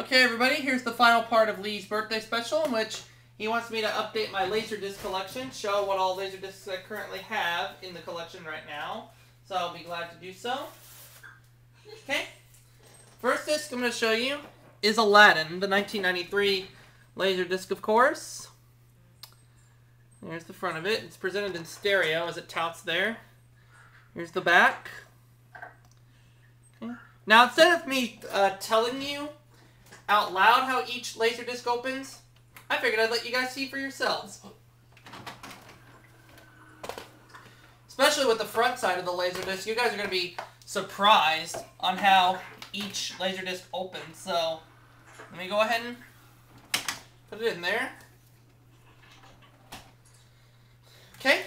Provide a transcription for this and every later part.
Okay, everybody, here's the final part of Lee's birthday special, in which he wants me to update my Laserdisc collection, show what all Laserdiscs I currently have in the collection right now. So I'll be glad to do so. Okay, first disc I'm going to show you is Aladdin, the 1993 Laserdisc, of course. There's the front of it. It's presented in stereo, as it touts there. Here's the back. Okay. Now, instead of me telling you out loud how each Laserdisc opens, I figured I'd let you guys see for yourselves. Especially with the front side of the Laserdisc, you guys are going to be surprised on how each Laserdisc opens. So, let me go ahead and put it in there. Okay,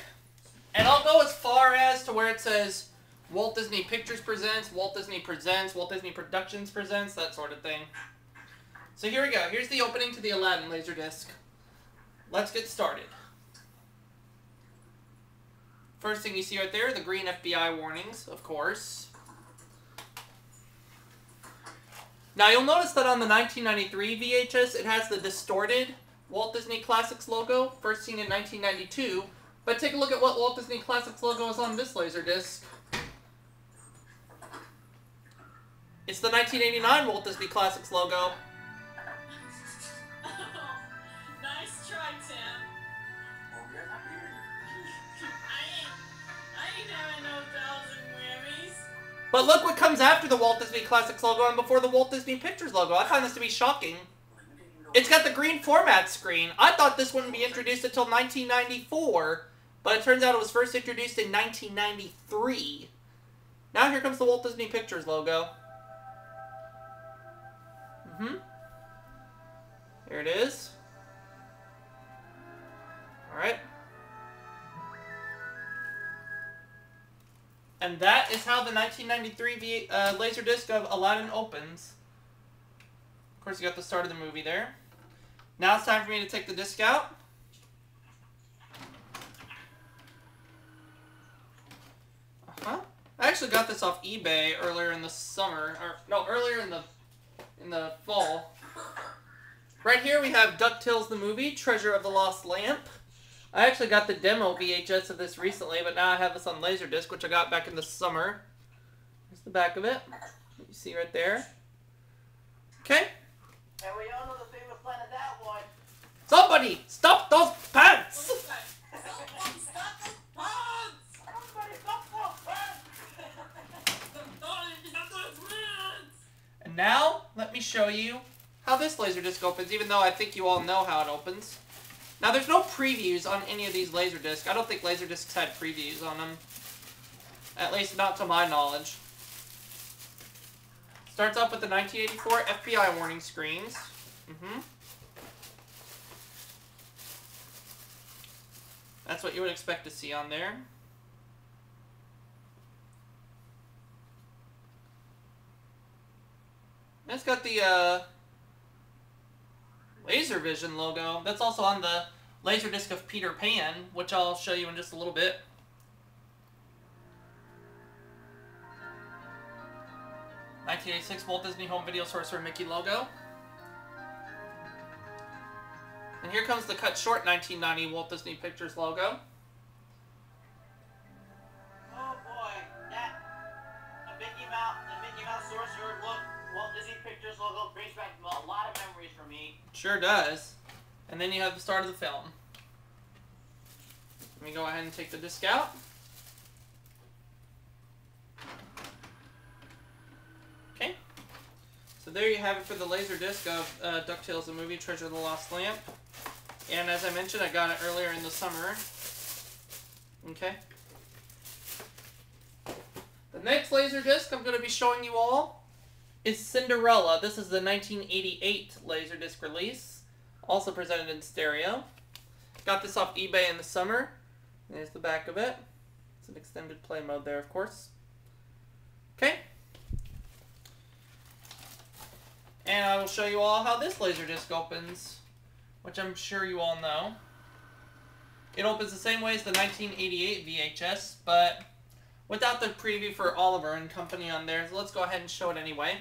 and I'll go as far as to where it says Walt Disney Pictures Presents, Walt Disney Presents, Walt Disney Productions Presents, that sort of thing. So here we go. Here's the opening to the Aladdin Laserdisc. Let's get started. First thing you see right there, the green FBI warnings, of course. Now you'll notice that on the 1993 VHS, it has the distorted Walt Disney Classics logo, first seen in 1992. But take a look at what Walt Disney Classics logo is on this Laserdisc. It's the 1989 Walt Disney Classics logo. Oh, nice try, Tim. I ain't having no dolls and whammies. But look what comes after the Walt Disney Classics logo and before the Walt Disney Pictures logo. I find this to be shocking. It's got the green format screen. I thought this wouldn't be introduced until 1994, but it turns out it was first introduced in 1993. Now here comes the Walt Disney Pictures logo. Here it is. Alright. And that is how the 1993 Laserdisc of Aladdin opens. Of course, you got the start of the movie there. Now it's time for me to take the disc out. I actually got this off eBay earlier in the summer, or no, earlier in the fall. Right here we have DuckTales the movie, Treasure of the Lost Lamp. I actually got the demo VHS of this recently, but now I have this on Laserdisc, which I got back in the summer. Here's the back of it. You see right there. Okay. And we all know the famous line of that one. Somebody stop those pants! Someone stop the pants! Somebody stop those pants! Somebody stop those pants! And now, let me show you how this Laserdisc opens, even though I think you all know how it opens. Now, there's no previews on any of these Laserdiscs. I don't think Laserdiscs had previews on them. At least not to my knowledge. Starts off with the 1984 FBI warning screens. That's what you would expect to see on there. And it's got the LaserVision logo. That's also on the Laserdisc of Peter Pan, which I'll show you in just a little bit. (1986) Walt Disney Home Video Sorcerer Mickey logo. And here comes the cut short 1990 Walt Disney Pictures logo. Oh boy, the Mickey Mouse Sorcerer look, Walt Disney Pictures logo brings back a lot of memories for me. Sure does. And then you have the start of the film. Let me go ahead and take the disc out. Okay. So there you have it for the Laserdisc of DuckTales the movie, Treasure of the Lost Lamp. And as I mentioned, I got it earlier in the summer. Okay. The next Laserdisc I'm going to be showing you all is Cinderella. This is the 1988 Laserdisc release. Also presented in stereo. Got this off eBay in the summer. There's the back of it. It's an extended play mode there, of course. Okay. And I will show you all how this Laserdisc opens, which I'm sure you all know. It opens the same way as the 1988 VHS, but without the preview for Oliver and Company on there. So let's go ahead and show it anyway.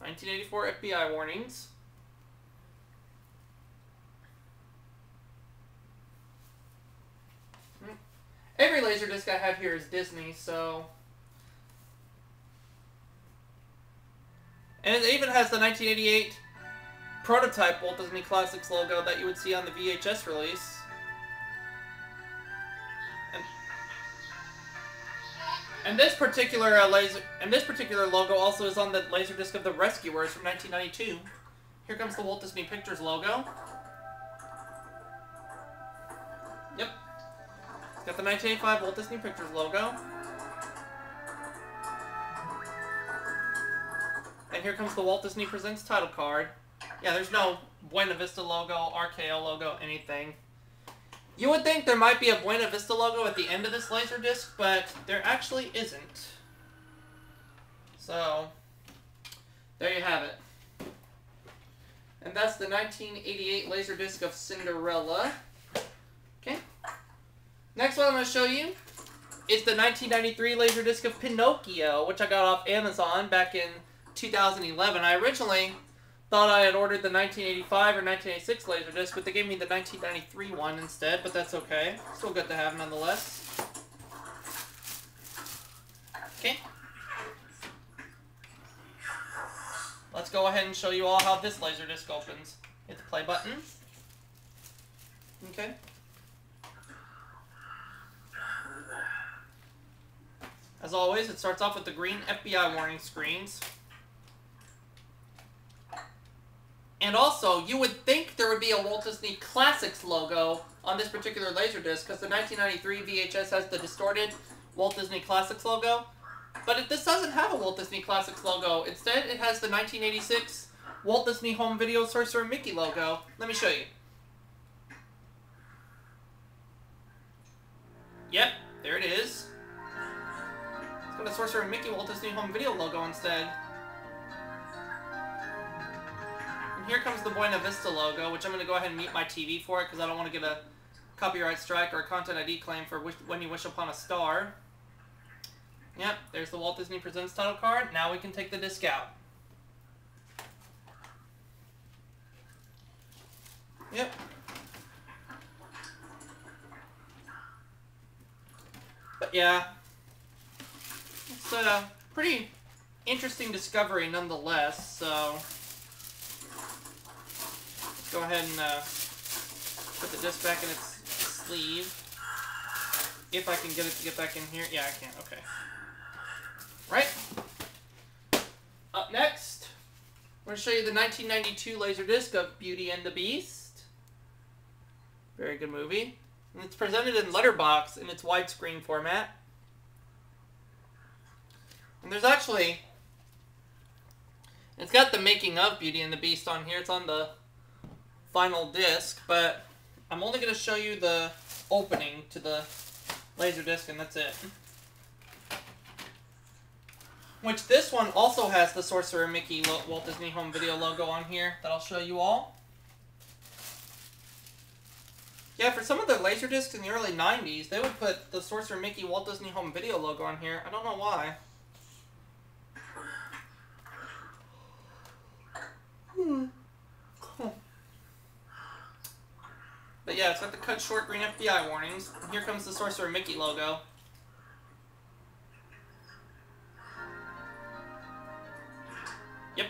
1984 FBI warnings. Every Laserdisc I have here is Disney, so... And it even has the 1988 prototype Walt Disney Classics logo that you would see on the VHS release. And this particular logo also is on the Laserdisc of the Rescuers from 1992. Here comes the Walt Disney Pictures logo. Yep. It's got the 1985 Walt Disney Pictures logo. And here comes the Walt Disney Presents title card. Yeah, there's no Buena Vista logo, RKO logo, anything. You would think there might be a Buena Vista logo at the end of this Laserdisc, but there actually isn't. So, there you have it. And that's the 1988 Laserdisc of Cinderella. Okay. Next one I'm going to show you is the 1993 Laserdisc of Pinocchio, which I got off Amazon back in 2011. I originally thought I had ordered the 1985 or 1986 Laserdisc, but they gave me the 1993 one instead, but that's okay. Still good to have nonetheless. Okay. Let's go ahead and show you all how this Laserdisc opens. Hit the play button. Okay. As always, it starts off with the green FBI warning screens. And also, you would think there would be a Walt Disney Classics logo on this particular Laserdisc, because the 1993 VHS has the distorted Walt Disney Classics logo. But this doesn't have a Walt Disney Classics logo. Instead, it has the 1986 Walt Disney Home Video Sorcerer Mickey logo. Let me show you. Yep, there it is. It's got a Sorcerer Mickey Walt Disney Home Video logo instead. And here comes the Buena Vista logo, which I'm going to go ahead and mute my TV for it because I don't want to get a copyright strike or a content ID claim for When You Wish Upon a Star. Yep, there's the Walt Disney Presents title card. Now we can take the disc out. Yep. But yeah, it's a pretty interesting discovery nonetheless, so let's go ahead and put the disc back in its sleeve. If I can get it to get back in here. Yeah, I can. Okay. Right. Up next, I'm going to show you the 1992 Laserdisc of Beauty and the Beast. Very good movie. And it's presented in letterbox in its widescreen format. And there's actually... It's got the making of Beauty and the Beast on here. It's on the final disc, but I'm only going to show you the opening to the Laserdisc, and that's it. Which this one also has the Sorcerer Mickey Walt Disney Home Video logo on here that I'll show you all. Yeah, for some of the Laserdiscs in the early 90s, they would put the Sorcerer Mickey Walt Disney Home Video logo on here. I don't know why. Cool. But yeah, it's got the cut short green FBI warnings. And here comes the Sorcerer Mickey logo. Yep.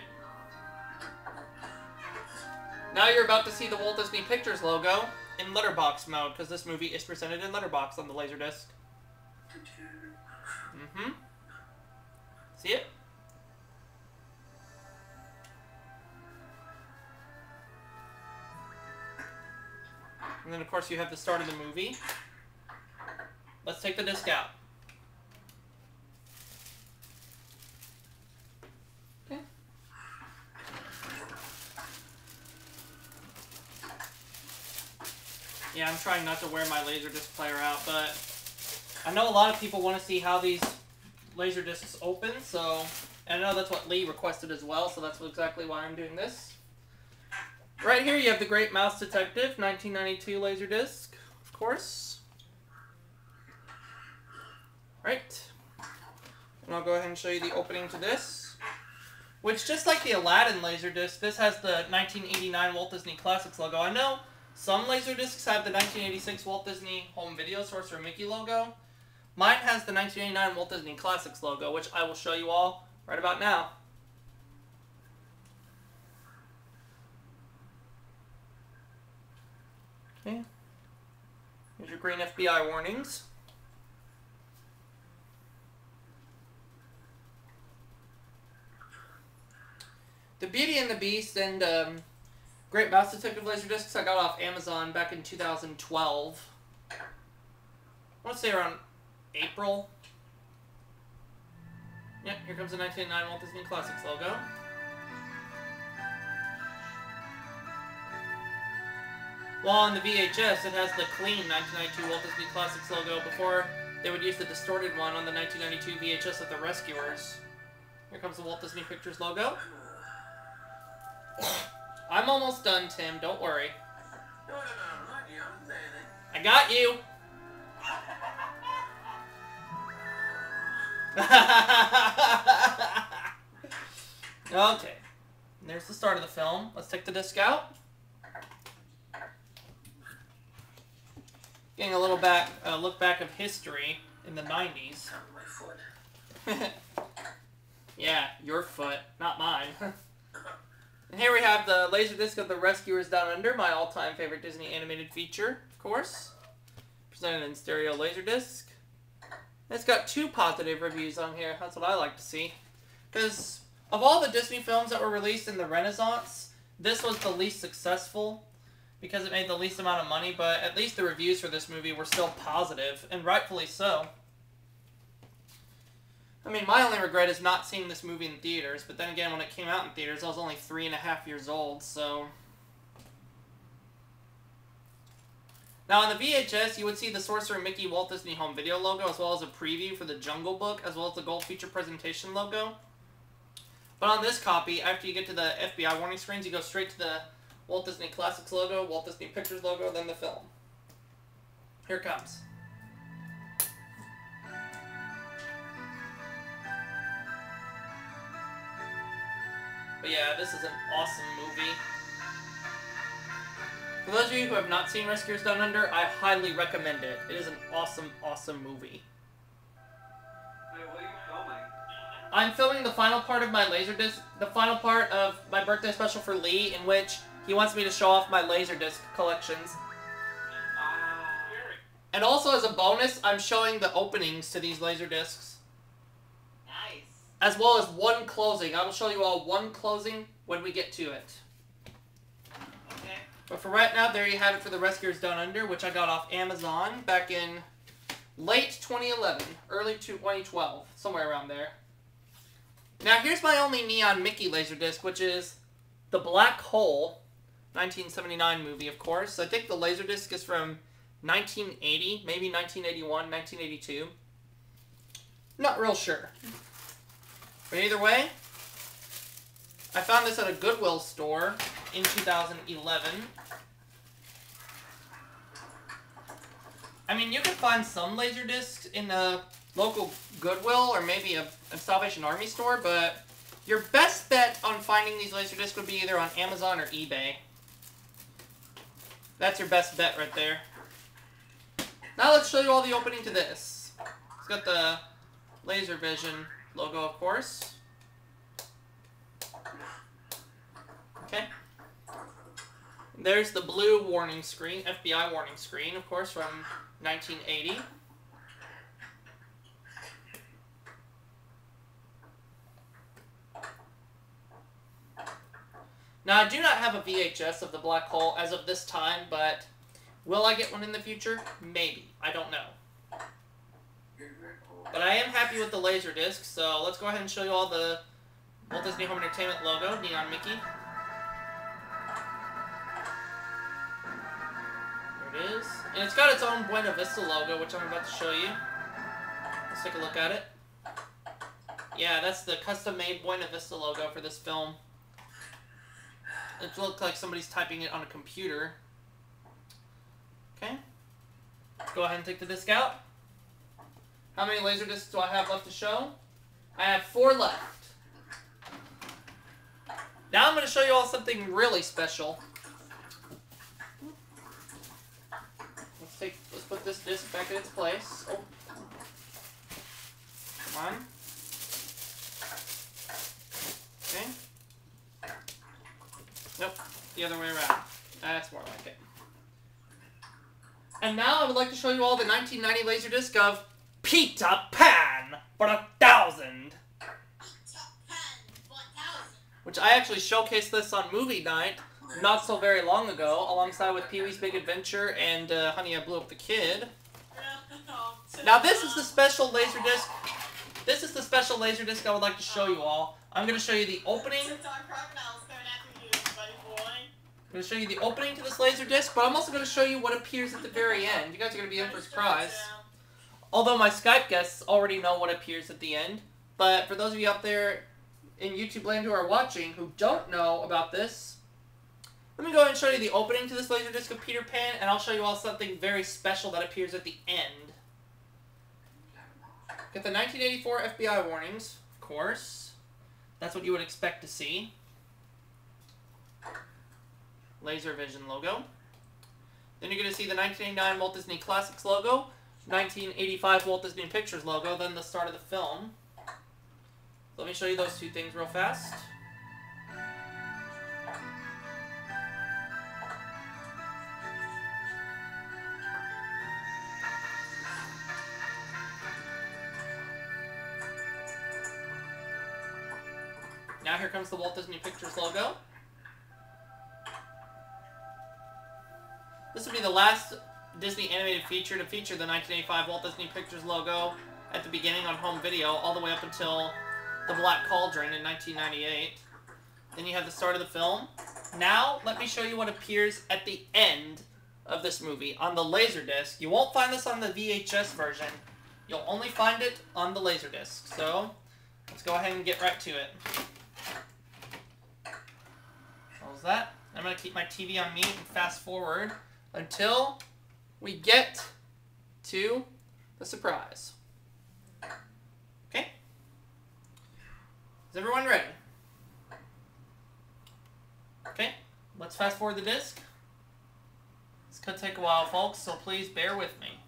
Now you're about to see the Walt Disney Pictures logo in letterbox mode, because this movie is presented in letterbox on the Laserdisc. Mm-hmm. See it? And then, of course, you have the start of the movie. Let's take the disc out. Okay. Yeah, I'm trying not to wear my Laserdisc player out, but I know a lot of people want to see how these Laserdiscs open, so... And I know that's what Lee requested as well, so that's exactly why I'm doing this. Right here you have the Great Mouse Detective, 1992 Laserdisc, of course. Right. And I'll go ahead and show you the opening to this. Which, just like the Aladdin Laserdisc, this has the 1989 Walt Disney Classics logo. I know some Laserdiscs have the 1986 Walt Disney Home Video Sorcerer Mickey logo. Mine has the 1989 Walt Disney Classics logo, which I will show you all right about now. Okay. Here's your green FBI warnings. The Beauty and the Beast and Great Mouse Detective Laserdiscs I got off Amazon back in 2012. I want to say around April. Yep, here comes the 1989 Walt Disney Classics logo. While on the VHS, it has the clean 1992 Walt Disney Classics logo before they would use the distorted one on the 1992 VHS of The Rescuers. Here comes the Walt Disney Pictures logo. I'm almost done, Tim. Don't worry. No, not you. I'm saying it. I got you. Okay. There's the start of the film. Let's take the disc out. Getting a little look back of history in the 90s. My foot. Yeah, your foot, not mine. And here we have the Laserdisc of The Rescuers Down Under, my all-time favorite Disney animated feature, of course. Presented in stereo Laserdisc. It's got 2 positive reviews on here. That's what I like to see. Because of all the Disney films that were released in the Renaissance, this was the least successful because it made the least amount of money, but at least the reviews for this movie were still positive, and rightfully so. I mean, my only regret is not seeing this movie in theaters, but then again, when it came out in theaters, I was only 3.5 years old, so... Now, on the VHS, you would see the Sorcerer Mickey Walt Disney Home Video logo, as well as a preview for the Jungle Book, as well as the Gold Feature Presentation logo. But on this copy, after you get to the FBI warning screens, you go straight to the Walt Disney Classics logo, Walt Disney Pictures logo, then the film. Here it comes. But yeah, this is an awesome movie. For those of you who have not seen Rescuers Down Under, I highly recommend it. It is an awesome, awesome movie. Wait, what are you filming? I'm filming the final part of my Laserdisc, the final part of my birthday special for Lee, in which he wants me to show off my Laserdisc collections. And also, as a bonus, I'm showing the openings to these Laserdiscs. Nice. As well as one closing. I will show you all one closing when we get to it. Okay. But for right now, there you have it for the Rescuers Down Under, which I got off Amazon back in late 2011, early 2012, somewhere around there. Now, here's my only Neon Mickey Laserdisc, which is The Black Hole, 1979 movie, of course. I think the Laserdisc is from 1980, maybe 1981, 1982. Not real sure. But either way, I found this at a Goodwill store in 2011. I mean, you can find some Laserdiscs in a local Goodwill or maybe a Salvation Army store, but your best bet on finding these Laserdiscs would be either on Amazon or eBay. That's your best bet right there. Now let's show you all the opening to this. It's got the LaserVision logo, of course. Okay. There's the blue warning screen, FBI warning screen, of course, from 1980. Now, I do not have a VHS of The Black Hole as of this time, but will I get one in the future? Maybe. I don't know. But I am happy with the Laserdisc, so let's go ahead and show you all the Walt Disney Home Entertainment logo, Neon Mickey. There it is. And it's got its own Buena Vista logo, which I'm about to show you. Let's take a look at it. Yeah, that's the custom-made Buena Vista logo for this film. It looks like somebody's typing it on a computer. Okay. Let's go ahead and take the disc out. How many Laserdiscs do I have left to show? I have 4 left. Now I'm going to show you all something really special. Let's put this disc back in its place. Oh. Come on. Okay. Nope, the other way around. That's more like it. And now I would like to show you all the 1990 Laserdisc of Peter Pan for 1,000. Which I actually showcased this on movie night not so very long ago, alongside with Pee-wee's Big Adventure and Honey, I Blew Up the Kid. Now this is the special Laserdisc. This is the special Laserdisc I would like to show you all. I'm going to show you the opening. I'm going to show you the opening to this Laserdisc, but I'm also going to show you what appears at the very end. You guys are going to be in for a surprise. Although my Skype guests already know what appears at the end. But for those of you out there in YouTube land who are watching who don't know about this, let me go ahead and show you the opening to this Laserdisc of Peter Pan, and I'll show you all something very special that appears at the end. Get the 1984 FBI warnings, of course. That's what you would expect to see. Laser Vision logo. Then you're going to see the 1989 Walt Disney Classics logo, 1985 Walt Disney Pictures logo, then the start of the film. Let me show you those two things real fast. Now here comes the Walt Disney Pictures logo. This will be the last Disney animated feature to feature the 1985 Walt Disney Pictures logo at the beginning on home video, all the way up until The Black Cauldron in 1998. Then you have the start of the film. Now, let me show you what appears at the end of this movie on the Laserdisc. You won't find this on the VHS version. You'll only find it on the Laserdisc. So, let's go ahead and get right to it. Close that. I'm going to keep my TV on mute and fast forward until we get to the surprise. Okay? Is everyone ready? Okay, let's fast forward the disc. This could take a while, folks, so please bear with me.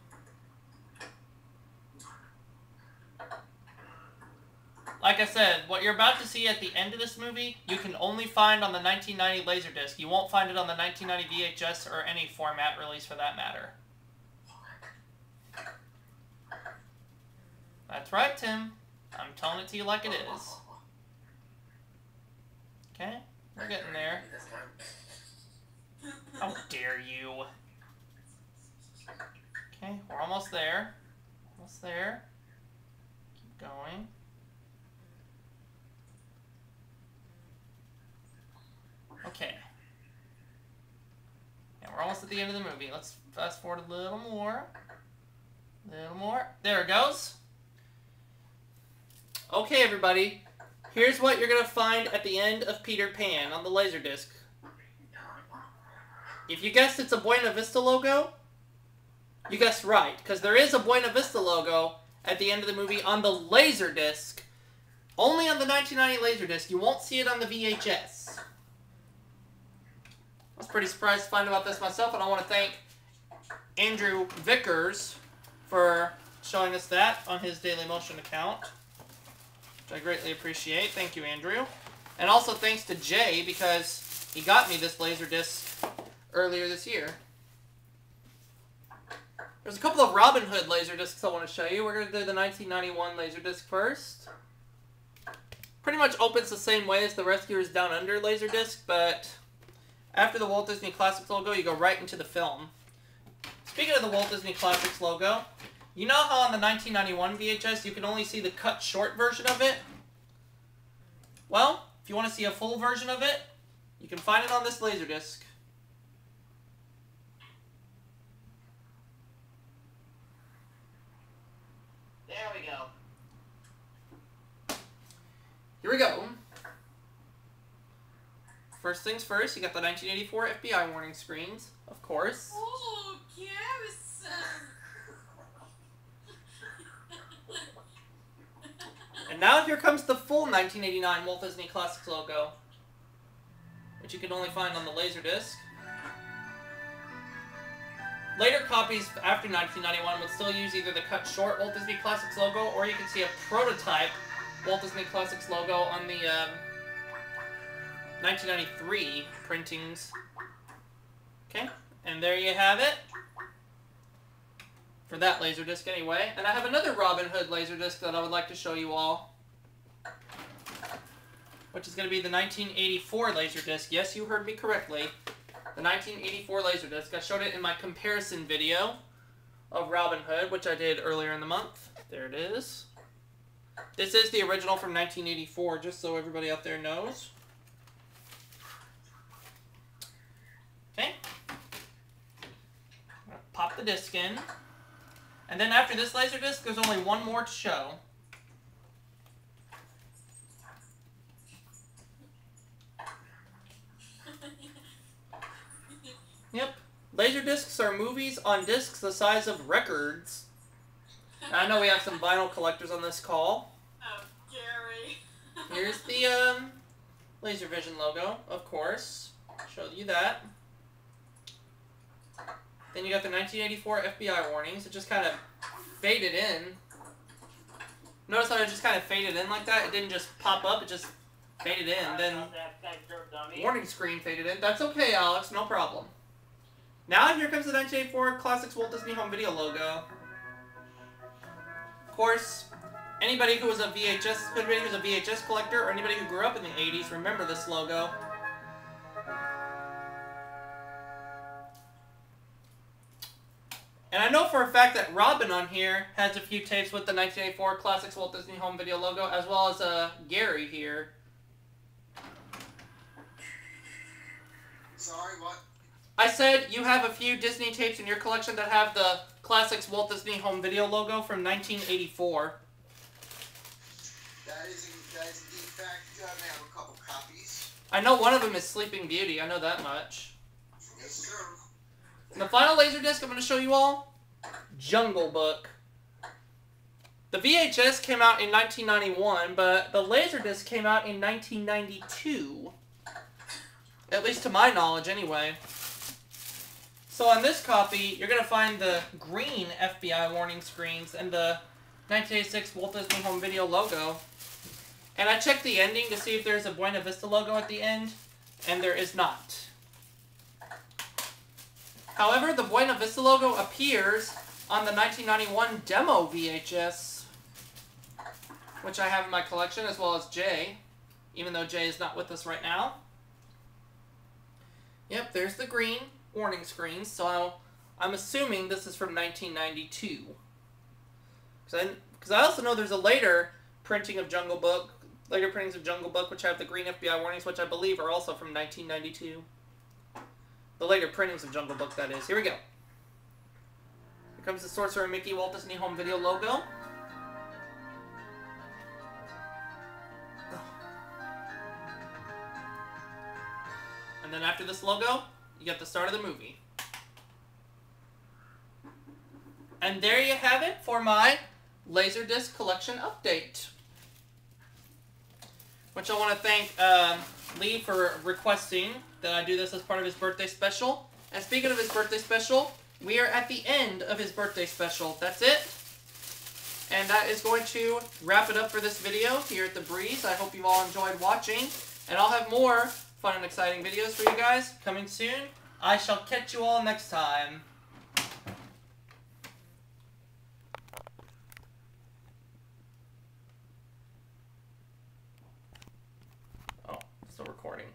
Like I said, what you're about to see at the end of this movie, you can only find on the 1990 Laserdisc. You won't find it on the 1990 VHS or any format release for that matter. That's right, Tim. I'm telling it to you like it is. Okay, we're getting there. How dare you? Okay, we're almost there. Almost there. Keep going. Okay. Yeah, we're almost at the end of the movie. Let's fast forward a little more. A little more. There it goes. Okay, everybody. Here's what you're going to find at the end of Peter Pan on the Laserdisc. If you guessed it's a Buena Vista logo, you guessed right, because there is a Buena Vista logo at the end of the movie on the Laserdisc. Only on the 1990 Laserdisc. You won't see it on the VHS. I was pretty surprised to find about this myself, and I want to thank Andrew Vickers for showing us that on his DailyMotion account, which I greatly appreciate. Thank you, Andrew. And also thanks to Jay, because he got me this Laserdisc earlier this year. There's a couple of Robin Hood Laserdiscs I want to show you. We're going to do the 1991 Laserdisc first. Pretty much opens the same way as the Rescuers Down Under Laserdisc, but after the Walt Disney Classics logo, you go right into the film. Speaking of the Walt Disney Classics logo, you know how on the 1991 VHS you can only see the cut short version of it? Well, if you want to see a full version of it, you can find it on this Laserdisc. There we go. Here we go. First things first, you got the 1984 FBI warning screens, of course. Oh, yes. And now here comes the full 1989 Walt Disney Classics logo. which you can only find on the Laserdisc. Later copies after 1991 would still use either the cut short Walt Disney Classics logo, or you can see a prototype Walt Disney Classics logo on the 1993 printings. Okay, and there you have it. For that Laserdisc anyway. And I have another Robin Hood Laserdisc that I would like to show you all, which is going to be the 1984 Laserdisc. Yes, you heard me correctly. The 1984 Laserdisc. I showed it in my comparison video of Robin Hood, which I did earlier in the month. There it is. This is the original from 1984, just so everybody out there knows. Okay. Pop the disc in. And then after this Laserdisc, there's only one more to show. Yep. Laserdiscs are movies on discs the size of records. Now, I know we have some vinyl collectors on this call. Oh, Gary. Here's the LaserVision logo, of course. Showed you that. Then you got the 1984 FBI warnings. It just kind of faded in. Notice how it just kind of faded in like that? It didn't just pop up, it just faded in. Then warning screen faded in. That's okay, Alex, no problem. Now here comes the 1984 Classics Walt Disney Home Video logo. Of course, anybody who's a VHS collector, or anybody who grew up in the 80s, remember this logo. And I know for a fact that Robin on here has a few tapes with the 1984 Classics Walt Disney Home Video logo, as well as Gary here. Sorry, what? I said you have a few Disney tapes in your collection that have the Classics Walt Disney Home Video logo from 1984. That is indeed fact. You do have a couple copies. I know one of them is Sleeping Beauty. I know that much. Yes, sir. And the final Laserdisc I'm going to show you all, Jungle Book. The VHS came out in 1991, but the Laserdisc came out in 1992. At least to my knowledge, anyway. So on this copy, you're going to find the green FBI warning screens and the 1986 Walt Disney Home Video logo. And I checked the ending to see if there's a Buena Vista logo at the end, and there is not. However, the Buena Vista logo appears on the 1991 demo VHS, which I have in my collection, as well as Jay, even though Jay is not with us right now. Yep, there's the green warning screens, so I'm assuming this is from 1992. Because I also know there's a later printing of Jungle Book, later printings of Jungle Book, which have the green FBI warnings, which I believe are also from 1992. The later printings of Jungle Book, that is. Here we go. Here comes the Sorcerer Mickey Walt Disney Home Video logo. And then after this logo, you get the start of the movie. And there you have it for my Laserdisc collection update. Which I want to thank Lee for requesting that I do this as part of his birthday special. And speaking of his birthday special, we are at the end of his birthday special. That's it. And that is going to wrap it up for this video here at The Breeze. I hope you've all enjoyed watching. And I'll have more fun and exciting videos for you guys coming soon. I shall catch you all next time. Oh, still recording.